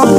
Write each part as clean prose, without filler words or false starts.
Hello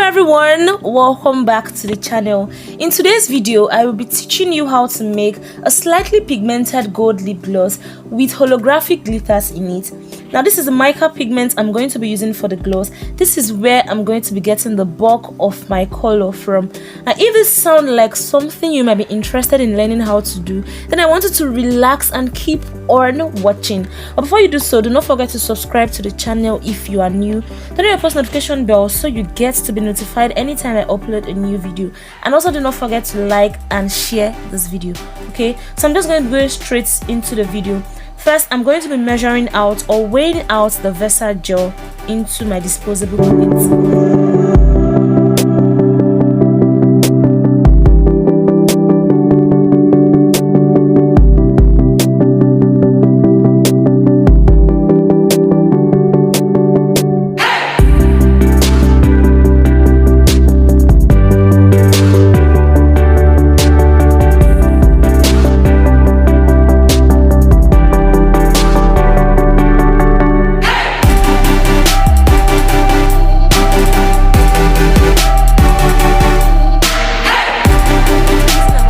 everyone, welcome back to the channel. In today's video, I will be teaching you how to make a slightly pigmented gold lip gloss with holographic glitters in it. Now this is the mica pigment I'm going to be using for the gloss. This is where I'm going to be getting the bulk of my color from. Now if this sounds like something you might be interested in learning how to do, then I want you to relax and keep on watching. But before you do so, do not forget to subscribe to the channel if you are new. Turn on your post notification bell so you get to be notified anytime I upload a new video. And also do not forget to like and share this video. Okay, so I'm just going to go straight into the video. First, I'm going to be measuring out or weighing out the Versa gel into my disposable plate.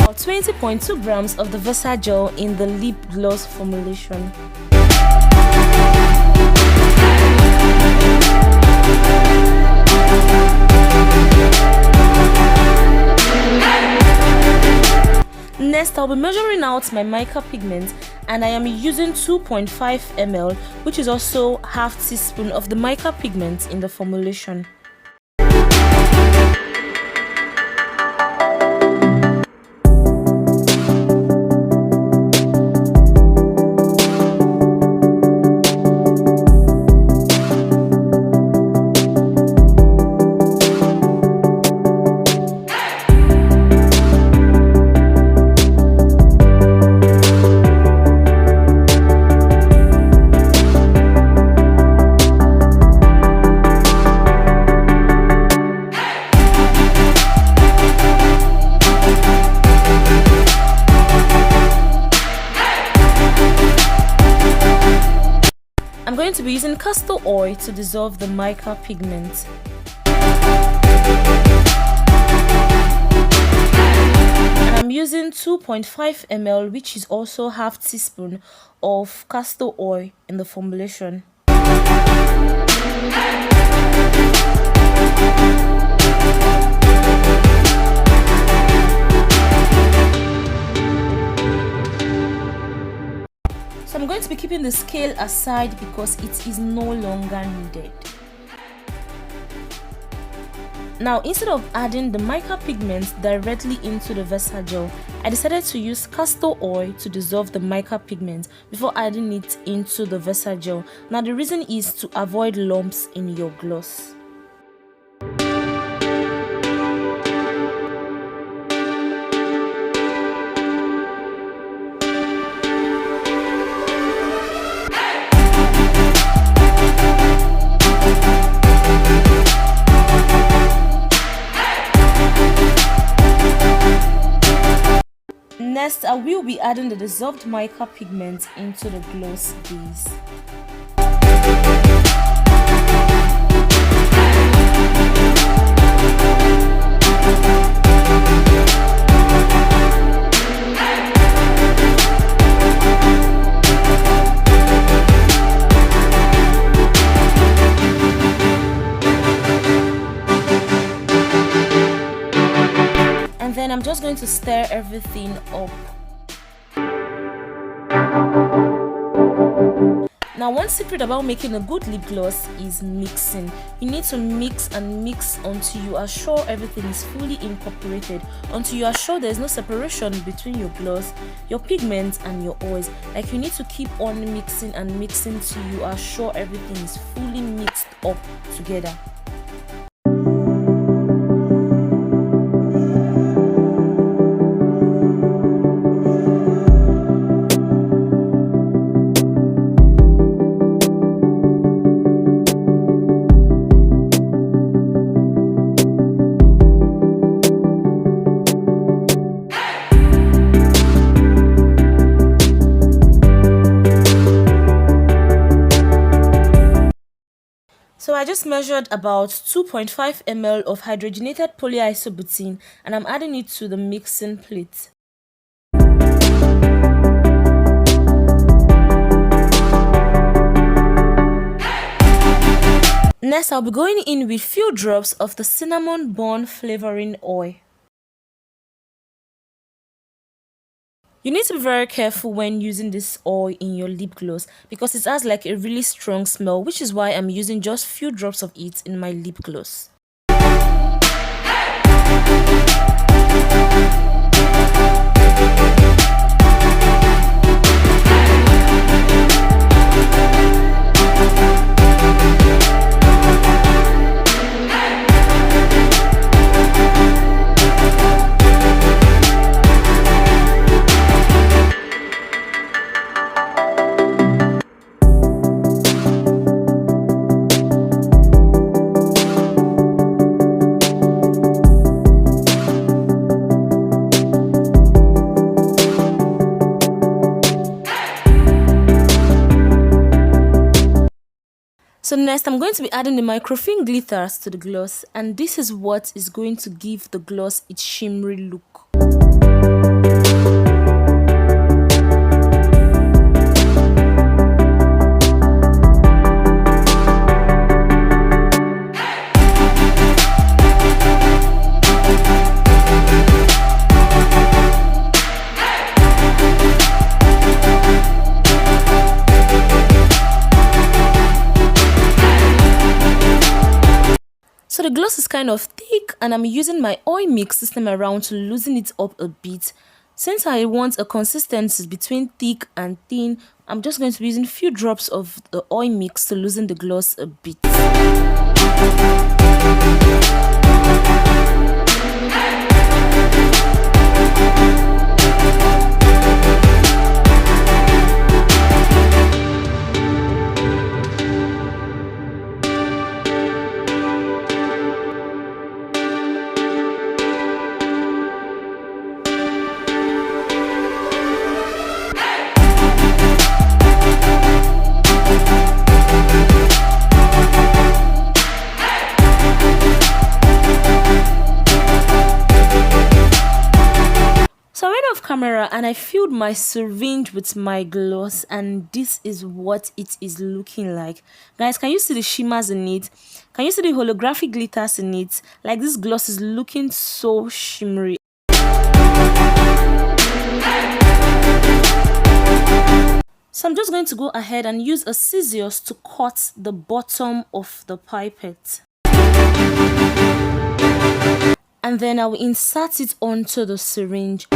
About 20.2 grams of the Versa gel in the lip gloss formulation. Next, I'll be measuring out my mica pigment, and I am using 2.5 ml, which is also half teaspoon of the mica pigment in the formulation. I'm going to be using castor oil to dissolve the mica pigment. And I'm using 2.5 ml, which is also half teaspoon of castor oil in the formulation. So I'm going to be keeping the scale aside because it is no longer needed. Now, instead of adding the mica pigment directly into the Versa gel, I decided to use castor oil to dissolve the mica pigment before adding it into the Versa gel. Now, the reason is to avoid lumps in your gloss. Next, I will be adding the dissolved mica pigment into the gloss base. And then I'm just going to stir everything up. Now, one secret about making a good lip gloss is mixing. You need to mix and mix until you are sure everything is fully incorporated, until you are sure there's no separation between your gloss, your pigments and your oils. Like, you need to keep on mixing and mixing till you are sure everything is fully mixed up together. So I just measured about 2.5 ml of hydrogenated polyisobutene and I'm adding it to the mixing plate. Next, I'll be going in with few drops of the cinnamon bun flavoring oil. You need to be very careful when using this oil in your lip gloss because it has like a really strong smell, which is why I'm using just few drops of it in my lip gloss. So next, I'm going to be adding the microfilm glitters to the gloss, and this is what is going to give the gloss its shimmery look. So the gloss is kind of thick and I'm using my oil mix system around to loosen it up a bit. Since I want a consistency between thick and thin, I'm just going to be using a few drops of the oil mix to loosen the gloss a bit. Camera and I filled my syringe with my gloss and this is what it is looking like. Guys, can you see the shimmers in it? Can you see the holographic glitters in it? Like, this gloss is looking so shimmery. So I'm just going to go ahead and use a scissors to cut the bottom of the pipette. And then I will insert it onto the syringe.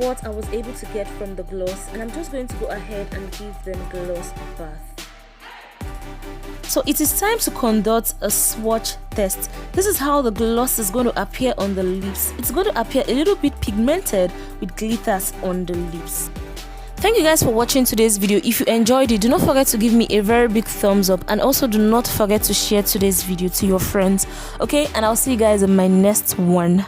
what I was able to get from the gloss, and I'm just going to go ahead and give them gloss bath. So it is time to conduct a swatch test. This is how the gloss is going to appear on the lips. It's going to appear a little bit pigmented with glitters on the lips. Thank you guys for watching today's video. If you enjoyed it, do not forget to give me a very big thumbs up, and also do not forget to share today's video to your friends. Okay, and I'll see you guys in my next one.